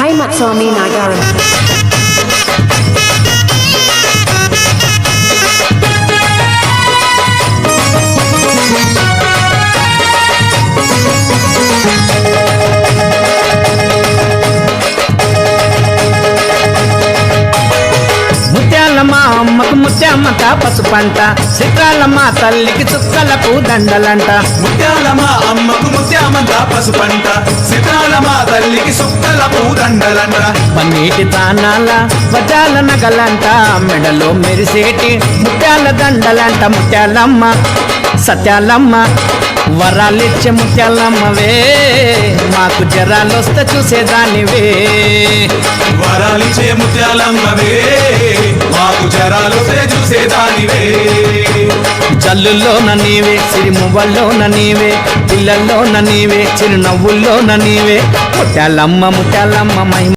Swami Nagaram. Mutyalamma అమ్మకు ముత్యామ్మక పసుపంట, చిత్రాలమ్మ తల్లికి చుక్కలకు దండలంట. ముత్యాలమ్మ అమ్మకు ముత్యామంత పసుపంట, సితాలమ్మ తల్లికి సుక్కల పూదండలంట. పన్నీటి తానాల వజాల నగలంట, మెడలో మెరిసేటి ముత్యాల దండలంట. ముత్యాలమ్మ సత్యాలమ్మ వరాలిచ్చే ముత్యాలమ్మవే, మాకు జరాలొస్తే చూసేదానివే. వరాలిచ్చే ముత్యాలమ్మవే, మాకు జరాలొస్తే చూసేదానివే. జల్లుల్లోన నీవే, సిరిమువ్వల్లోన నీవే, పిల్లల్లోన నీవే, చిరునవ్వుల్లోన నీవే. ముత్యాలమ్మ ముత్యాలమ్మ మహిమ